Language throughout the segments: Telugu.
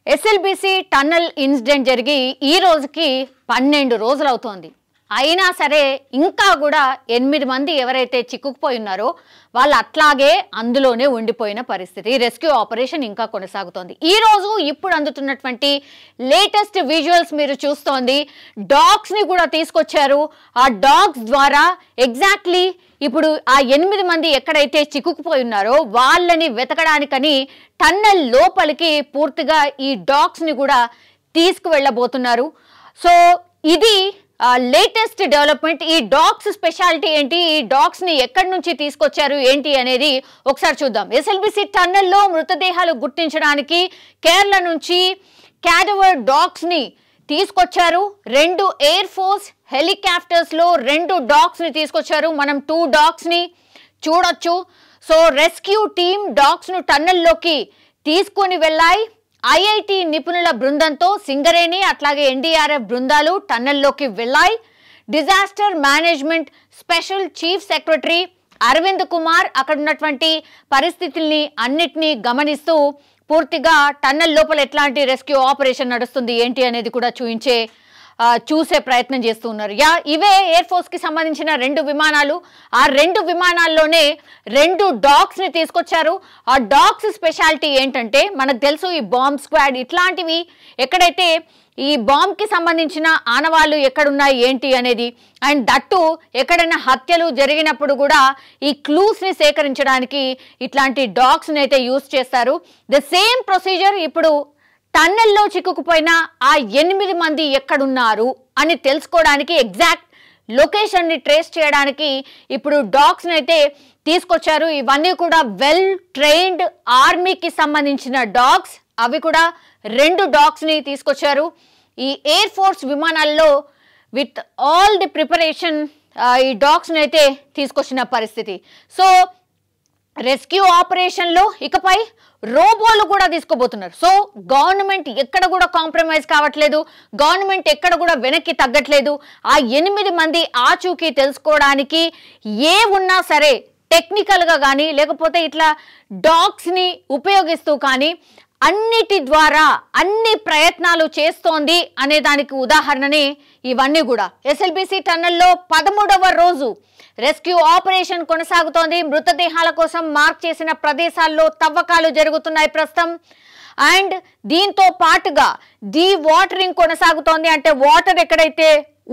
ఎస్ఎల్బిసి టన్నల్ ఇన్సిడెంట్ జరిగి ఈ రోజుకి 12 రోజులు అవుతోంది. అయినా సరే ఇంకా కూడా 8 మంది ఎవరైతే చిక్కుకుపోయి ఉన్నారో వాళ్ళు అట్లాగే అందులోనే ఉండిపోయిన పరిస్థితి. రెస్క్యూ ఆపరేషన్ ఇంకా కొనసాగుతోంది. ఈ రోజు ఇప్పుడు అందుతున్నటువంటి లేటెస్ట్ విజువల్స్ మీరు చూస్తోంది. డాగ్స్ ని కూడా తీసుకొచ్చారు. ఆ డాగ్స్ ద్వారా ఎగ్జాక్ట్లీ ఇప్పుడు ఆ 8 మంది ఎక్కడైతే చిక్కుకుపోయి ఉన్నారో వాళ్ళని వెతకడానికని టన్నల్ లోపలికి పూర్తిగా ఈ డాగ్స్ ని కూడా తీసుకువెళ్ళబోతున్నారు. సో ఇది లేటెస్ట్ డెవలప్మెంట్. ఈ డాగ్స్ స్పెషాలిటీ ఏంటి, ఈ డాగ్స్ ని ఎక్కడి నుంచి తీసుకొచ్చారు ఏంటి అనేది ఒకసారి చూద్దాం. ఎస్ఎల్బిసి టన్నల్లో మృతదేహాలు గుర్తించడానికి కేరళ నుంచి క్యాడవర్ డాగ్స్ ని తీసుకొచ్చారు. 2 ఎయిర్ ఫోర్స్ హెలికాప్టర్స్ లో 2 డాగ్స్ ని తీసుకొచ్చారు. మనం 2 డాగ్స్ ని చూడొచ్చు. సో రెస్క్యూ టీమ్ డాగ్స్ ను టన్నల్లోకి తీసుకొని వెళ్ళాయి. ఐఐటి నిపుణుల బృందంతో సింగరేణి అట్లాగే ఎన్డీఆర్ఎఫ్ బృందాలు టన్నల్లోకి వెళ్ళాయి. Disaster management special chief secretary Arvind Kumar అక్కడ ఉన్నటువంటి పరిస్థితుల్ని అన్నిటినీ గమనిస్తూ పూర్తిగా టన్నల్ లోపల ఎట్లాంటి రెస్క్యూ ఆపరేషన్ నడుస్తుంది ఏంటి అనేది కూడా చూసే ప్రయత్నం చేస్తూ ఉన్నారు. ఇవే ఎయిర్ ఫోర్స్ కి సంబంధించిన 2 విమానాలు. ఆ 2 విమానాల్లోనే 2 డాగ్స్ ని తీసుకొచ్చారు. ఆ డాగ్స్ స్పెషాలిటీ ఏంటంటే మనకు తెలుసు ఈ బాంబ్ స్క్వాడ్ ఇట్లాంటివి ఎక్కడైతే ఈ బాంబ్ కి సంబంధించిన ఆనవాళ్ళు ఎక్కడున్నాయి ఏంటి అనేది, అండ్ దట్టు ఎక్కడైనా హత్యలు జరిగినప్పుడు కూడా ఈ క్లూస్ ని సేకరించడానికి ఇట్లాంటి డాగ్స్ ని అయితే యూజ్ చేస్తారు. ద సేమ్ ప్రొసీజర్ ఇప్పుడు టన్నెల్లో చిక్కుకుపోయిన ఆ 8 మంది ఎక్కడున్నారు అని తెలుసుకోవడానికి ఎగ్జాక్ట్ లొకేషన్ ని ట్రేస్ చేయడానికి ఇప్పుడు డాగ్స్ ని అయితే తీసుకొచ్చారు. ఇవన్నీ కూడా వెల్ ట్రైన్డ్ ఆర్మీకి సంబంధించిన డాగ్స్. అవి కూడా 2 డాగ్స్ ని తీసుకొచ్చారు. ఈ ఎయిర్ ఫోర్స్ విమానాల్లో విత్ ఆల్ ది ప్రిపరేషన్ ఈ డాగ్స్ ని అయితే తీసుకొచ్చిన పరిస్థితి. సో రెస్క్యూ ఆపరేషన్ లో ఇకపై రోబోలు కూడా తీసుకోబోతున్నారు. సో గవర్నమెంట్ ఎక్కడ కూడా కాంప్రమైజ్ కావట్లేదు, గవర్నమెంట్ ఎక్కడ కూడా వెనక్కి తగ్గట్లేదు. ఆ 8 మంది ఆచూకీ తెలుసుకోవడానికి ఏ ఉన్నా సరే టెక్నికల్ గా కానీ లేకపోతే ఇట్లా డాగ్స్ ని ఉపయోగిస్తూ కానీ అన్నిటి ద్వారా అన్ని ప్రయత్నాలు చేస్తోంది అనే దానికి ఉదాహరణని ఇవన్నీ కూడా. ఎస్ఎల్బిసి టన్నల్లో 13వ రోజు రెస్క్యూ ఆపరేషన్ కొనసాగుతోంది. మృతదేహాల కోసం మార్క్ చేసిన ప్రదేశాల్లో తవ్వకాలు జరుగుతున్నాయి ప్రస్తుతం. అండ్ దీంతో పాటుగా డీ వాటరింగ్ కొనసాగుతోంది. అంటే వాటర్ ఎక్కడైతే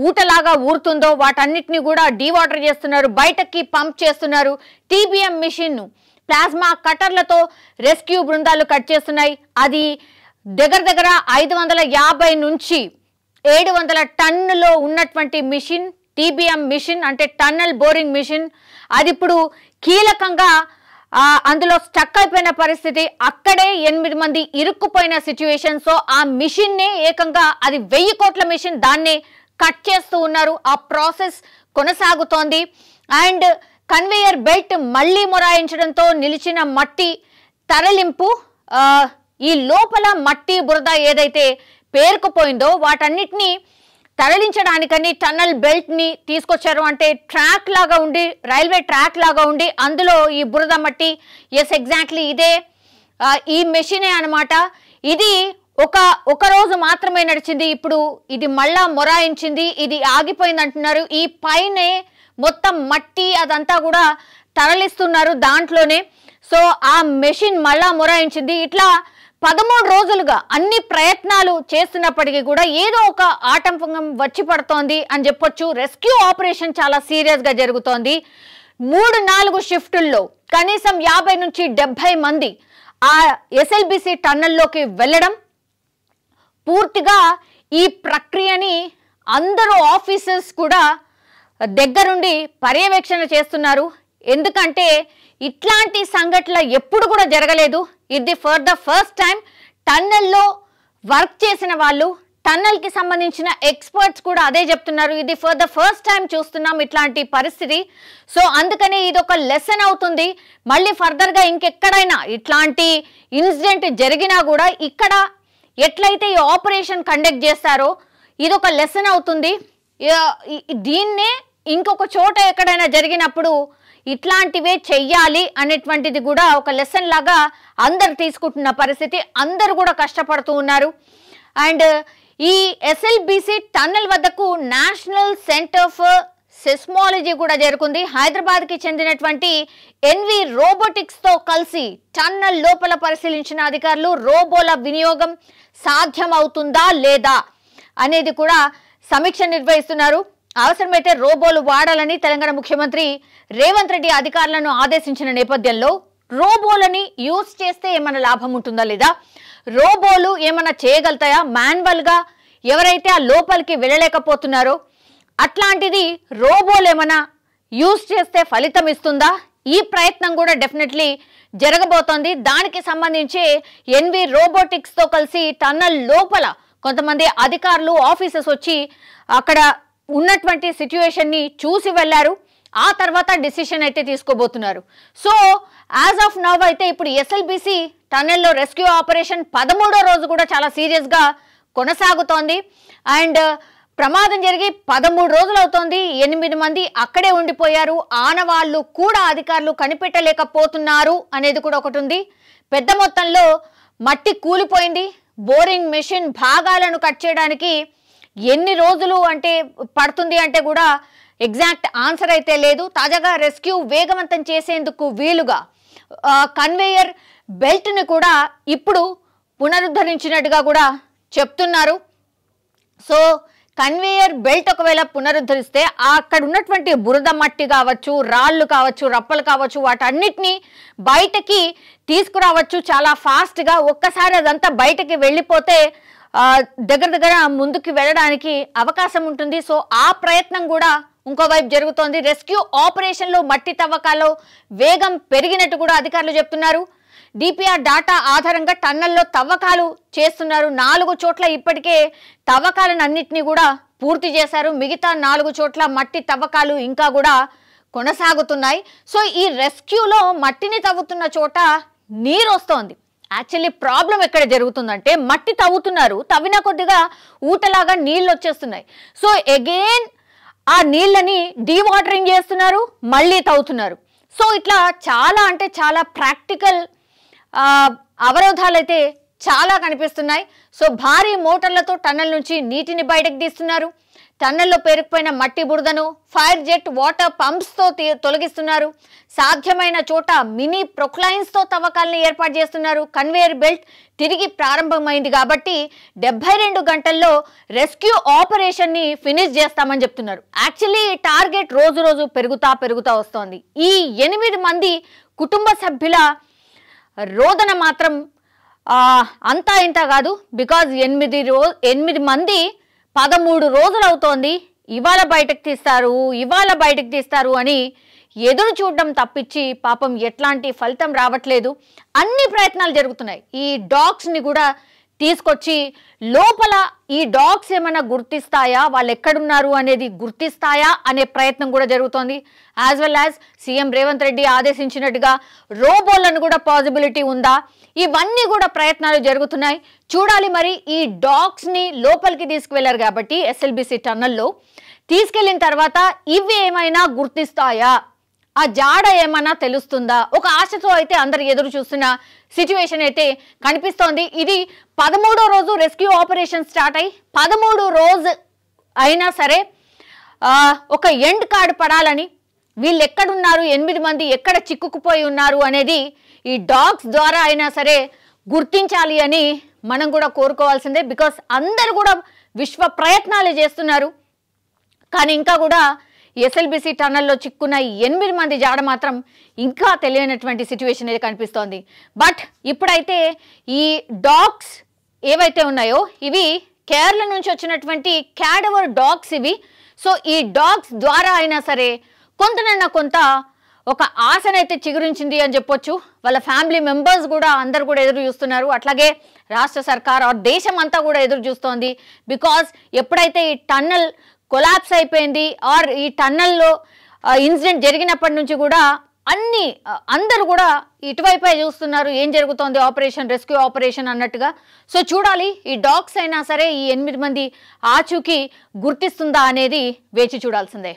ఊటలాగా ఊరుతుందో వాటన్నిటిని కూడా డీ వాటర్ చేస్తున్నారు, బయటకి పంప్ చేస్తున్నారు. టీబీఎం మిషన్ ప్లాస్మా కట్టర్లతో రెస్క్యూ బృందాలు కట్ చేస్తున్నాయి. అది దగ్గర 550 నుంచి 700 టన్నులో ఉన్నటువంటి మిషన్ టీబీఎం మిషన్, అంటే టన్నల్ బోరింగ్ మిషన్. అది ఇప్పుడు కీలకంగా అందులో స్టక్ అయిపోయిన పరిస్థితి. అక్కడే 8 మంది ఇరుక్కుపోయిన సిచ్యువేషన్. సో ఆ మిషన్ నే ఏకంగా అది 1000 కోట్ల మిషన్, దాన్నే కట్ చేస్తూ ఉన్నారు. ఆ ప్రాసెస్ కొనసాగుతోంది. అండ్ కన్వేయర్ బెల్ట్ మళ్లీ మొరాయించడంతో నిలిచిన మట్టి తరలింపు. ఈ లోపల మట్టి బురద ఏదైతే పేరుకుపోయిందో వాటన్నిటినీ తరలించడానికని టన్నల్ బెల్ట్ ని తీసుకొచ్చారు. అంటే ట్రాక్ లాగా ఉండి, రైల్వే ట్రాక్ లాగా ఉండి అందులో ఈ బురద మట్టి. ఎస్, ఎగ్జాక్ట్లీ ఇదే ఈ మెషినే అనమాట. ఇది ఒక రోజు మాత్రమే నడిచింది. ఇప్పుడు ఇది మళ్ళా మొరాయించింది, ఇది ఆగిపోయింది అంటున్నారు. ఈ పైనే మొత్తం మట్టి అదంతా కూడా తరలిస్తున్నారు దాంట్లోనే. సో ఆ మెషిన్ మళ్ళా మొరాయించింది. ఇట్లా 13 రోజులుగా అన్ని ప్రయత్నాలు చేస్తున్నప్పటికీ కూడా ఏదో ఒక ఆటంకం వచ్చి పడుతోంది అని చెప్పొచ్చు. రెస్క్యూ ఆపరేషన్ చాలా సీరియస్ గా జరుగుతోంది. 3-4 షిఫ్టుల్లో కనీసం 50 నుంచి 70 మంది ఆ ఎస్ఎల్బిసి టన్నల్లోకి వెళ్ళడం, పూర్తిగా ఈ ప్రక్రియని అందరూ ఆఫీసర్స్ కూడా దగ్గరుండి పర్యవేక్షణ చేస్తున్నారు. ఎందుకంటే ఇట్లాంటి సంఘటనలు ఎప్పుడు కూడా జరగలేదు. ఇది ఫర్ ద ఫస్ట్ టైం. టన్నల్లో వర్క్ చేసిన వాళ్ళు, టన్నల్ కి సంబంధించిన ఎక్స్పర్ట్స్ కూడా అదే చెప్తున్నారు. ఇది ఫర్ ద ఫస్ట్ టైం చూస్తున్నాం ఇట్లాంటి పరిస్థితి. సో అందుకని ఇది ఒక లెసన్ అవుతుంది. మళ్ళీ ఫర్దర్ గా ఇంకెక్కడైనా ఇట్లాంటి ఇన్సిడెంట్ జరిగినా కూడా ఇక్కడ ఎట్లయితే ఈ ఆపరేషన్ కండక్ట్ చేస్తారో ఇది ఒక లెసన్ అవుతుంది. దీన్నే ఇంకొక చోట ఎక్కడైనా జరిగినప్పుడు ఇట్లాంటివే చెయ్యాలి అనేటువంటిది కూడా ఒక లెసన్ లాగా అందరు తీసుకుంటున్న పరిస్థితి. అందరు కూడా కష్టపడుతూ ఉన్నారు. అండ్ ఈ ఎస్ఎల్బిసి టన్నెల్ వద్దకు నేషనల్ సెంటర్ ఫర్ సెస్మాలజీ కూడా చేరుకుంది. హైదరాబాద్కి చెందినటువంటి ఎన్వి రోబోటిక్స్తో కలిసి టన్నెల్ లోపల పరిశీలించిన అధికారులు రోబోల వినియోగం సాధ్యమవుతుందా లేదా అనేది కూడా సమీక్ష నిర్వహిస్తున్నారు. అవసరమైతే రోబోలు వాడాలని తెలంగాణ ముఖ్యమంత్రి రేవంత్ రెడ్డి అధికారులను ఆదేశించిన నేపథ్యంలో రోబోలని యూజ్ చేస్తే ఏమైనా లాభం ఉంటుందా లేదా, రోబోలు ఏమైనా చేయగలుగుతాయా, మాన్యువల్గా ఎవరైతే ఆ లోపలికి వెళ్ళలేకపోతున్నారో అట్లాంటిది రోబోలు ఏమైనా యూజ్ చేస్తే ఫలితం ఇస్తుందా, ఈ ప్రయత్నం కూడా డెఫినెట్లీ జరగబోతోంది. దానికి సంబంధించి ఎన్వి రోబోటిక్స్తో కలిసి టన్నల్ లోపల కొంతమంది అధికారులు ఆఫీసర్స్ వచ్చి అక్కడ ఉన్నటువంటి సిచ్యువేషన్ని చూసి వెళ్ళారు. ఆ తర్వాత డిసిషన్ అయితే తీసుకోబోతున్నారు. సో యాజ్ ఆఫ్ నవ్ అయితే ఇప్పుడు ఎస్ఎల్బిసి టన్నెల్లో రెస్క్యూ ఆపరేషన్ 13వ రోజు కూడా చాలా సీరియస్గా కొనసాగుతోంది. అండ్ ప్రమాదం జరిగి 13 రోజులు అవుతోంది. 8 మంది అక్కడే ఉండిపోయారు. ఆనవాళ్లు కూడా అధికారులు కనిపెట్టలేకపోతున్నారు అనేది కూడా ఒకటి ఉంది. పెద్ద మొత్తంలో మట్టి కూలిపోయింది. బోరింగ్ మెషిన్ భాగాలను కట్ చేయడానికి ఎన్ని రోజులు అంటే పడుతుంది అంటే కూడా ఎగ్జాక్ట్ ఆన్సర్ అయితే లేదు. తాజాగా రెస్క్యూ వేగవంతం చేసేందుకు వీలుగా కన్వేయర్ బెల్ట్ని కూడా ఇప్పుడు పునరుద్ధరించినట్టుగా కూడా చెప్తున్నారు. సో కన్వేయర్ బెల్ట్ ఒకవేళ పునరుద్ధరిస్తే అక్కడ ఉన్నటువంటి బురద మట్టి కావచ్చు, రాళ్ళు కావచ్చు, రప్పలు కావచ్చు, వాటన్నిటినీ బయటకి తీసుకురావచ్చు చాలా ఫాస్ట్గా. ఒక్కసారి అదంతా బయటకి వెళ్ళిపోతే దగ్గర ముందుకు వెళ్ళడానికి అవకాశం ఉంటుంది. సో ఆ ప్రయత్నం కూడా ఇంకోవైపు జరుగుతోంది. రెస్క్యూ ఆపరేషన్లో మట్టి తవ్వకాల్లో వేగం పెరిగినట్టు కూడా అధికారులు చెప్తున్నారు. డిపిఆర్ డాటా ఆధారంగా టన్నెల్లో తవ్వకాలు చేస్తున్నారు. 4 చోట్ల ఇప్పటికే తవ్వకాలను అన్నింటినీ కూడా పూర్తి చేశారు. మిగతా 4 చోట్ల మట్టి తవ్వకాలు ఇంకా కూడా కొనసాగుతున్నాయి. సో ఈ రెస్క్యూలో మట్టిని తవ్వుతున్న చోట నీరు వస్తోంది. యాక్చువల్లీ ప్రాబ్లం ఎక్కడ జరుగుతుందంటే మట్టి తవ్వుతున్నారు, తవ్విన కొద్దిగా ఊటలాగా నీళ్ళు వచ్చేస్తున్నాయి. సో అగైన్ ఆ నీళ్ళని డీవాటరింగ్ చేస్తున్నారు, మళ్ళీ తవ్వుతున్నారు. సో ఇట్లా చాలా అంటే చాలా ప్రాక్టికల్ అవరోధాలు అయితే చాలా కనిపిస్తున్నాయి. సో భారీ మోటార్లతో టన్నెల్ నుంచి నీటిని బయటకు తీస్తున్నారు. టన్నెల్లో పేరుకుపోయిన మట్టి బురదను ఫైర్ జెట్ వాటర్ పంప్స్తో తొలగిస్తున్నారు. సాధ్యమైన చోట మినీ ప్రొక్లైన్స్తో తవ్వకాలను ఏర్పాటు చేస్తున్నారు. కన్వేయర్ బెల్ట్ తిరిగి ప్రారంభమైంది కాబట్టి 72 గంటల్లో రెస్క్యూ ఆపరేషన్ని ఫినిష్ చేస్తామని చెప్తున్నారు. యాక్చువల్లీ టార్గెట్ రోజు పెరుగుతా వస్తోంది. ఈ 8 మంది కుటుంబ సభ్యుల రోదన మాత్రం అంతా ఇంత కాదు. బికాజ్ 8 మంది 13 రోజులు అవుతోంది. ఇవాళ బయటకు తీస్తారు అని ఎదురు చూడడం తప్పించి పాపం ఎట్లాంటి ఫలితం రావట్లేదు. అన్ని ప్రయత్నాలు జరుగుతున్నాయి. ఈ డాగ్స్ని కూడా తీసుకొచ్చి లోపల ఈ డాగ్స్ ఏమైనా గుర్తిస్తాయా, వాళ్ళు ఎక్కడున్నారు అనేది గుర్తిస్తాయా అనే ప్రయత్నం కూడా జరుగుతోంది. As well as CM Revanth Reddy ఆదేశించినట్టుగా రోబోలను కూడా పాసిబిలిటీ ఉందా, ఇవన్నీ కూడా ప్రయత్నాలు జరుగుతున్నాయి. చూడాలి మరి. ఈ డాగ్స్ని లోపలికి తీసుకువెళ్లారు కాబట్టి ఎస్ఎల్బిసి టన్నెల్లో తీసుకెళ్లిన తర్వాత ఇవి ఏమైనా గుర్తిస్తాయా, ఆ జాడ ఏమన్నా తెలుస్తుందా, ఒక ఆశతో అయితే అందరు ఎదురు చూస్తున్న సిచ్యువేషన్ అయితే కనిపిస్తోంది. ఇది 13వ రోజు రెస్క్యూ ఆపరేషన్ స్టార్ట్ అయ్యి 13 రోజు అయినా సరే ఒక ఎండ్ కార్డు పడాలని, వీళ్ళు ఎక్కడున్నారు, 8 మంది ఎక్కడ చిక్కుకుపోయి ఉన్నారు అనేది ఈ డాగ్స్ ద్వారా అయినా సరే గుర్తించాలి అని మనం కూడా కోరుకోవాల్సిందే. బికాస్ అందరు కూడా విశ్వ ప్రయత్నాలు చేస్తున్నారు. కానీ ఇంకా కూడా ఎస్ఎల్బిసి టన్నెల్లో చిక్కున్న 8 మంది జాడ మాత్రం ఇంకా తెలియనటువంటి సిచ్యువేషన్ అయితే కనిపిస్తోంది. బట్ ఇప్పుడైతే ఈ డాగ్స్ ఏవైతే ఉన్నాయో ఇవి కేరళ నుంచి వచ్చినటువంటి క్యాడవర్ డాగ్స్ ఇవి. సో ఈ డాగ్స్ ద్వారా అయినా సరే కొంత ఒక ఆశనైతే చిగురించింది అని చెప్పొచ్చు. వాళ్ళ ఫ్యామిలీ మెంబర్స్ కూడా అందరు కూడా ఎదురు చూస్తున్నారు. అట్లాగే రాష్ట్ర సర్కార్ దేశం అంతా కూడా ఎదురు చూస్తోంది. బికాజ్ ఎప్పుడైతే ఈ టన్నెల్ కొలాప్స్ అయిపోయింది ఆర్ ఈ టన్నెల్లో ఇన్సిడెంట్ జరిగినప్పటి నుంచి కూడా అందరూ కూడా ఇటువైపే చూస్తున్నారు, ఏం జరుగుతోంది ఆపరేషన్ రెస్క్యూ ఆపరేషన్ అన్నట్టుగా. సో చూడాలి ఈ డాగ్స్ అయినా సరే ఈ 8 మంది ఆచూకీ గుర్తిస్తుందా అనేది వేచి చూడాల్సిందే.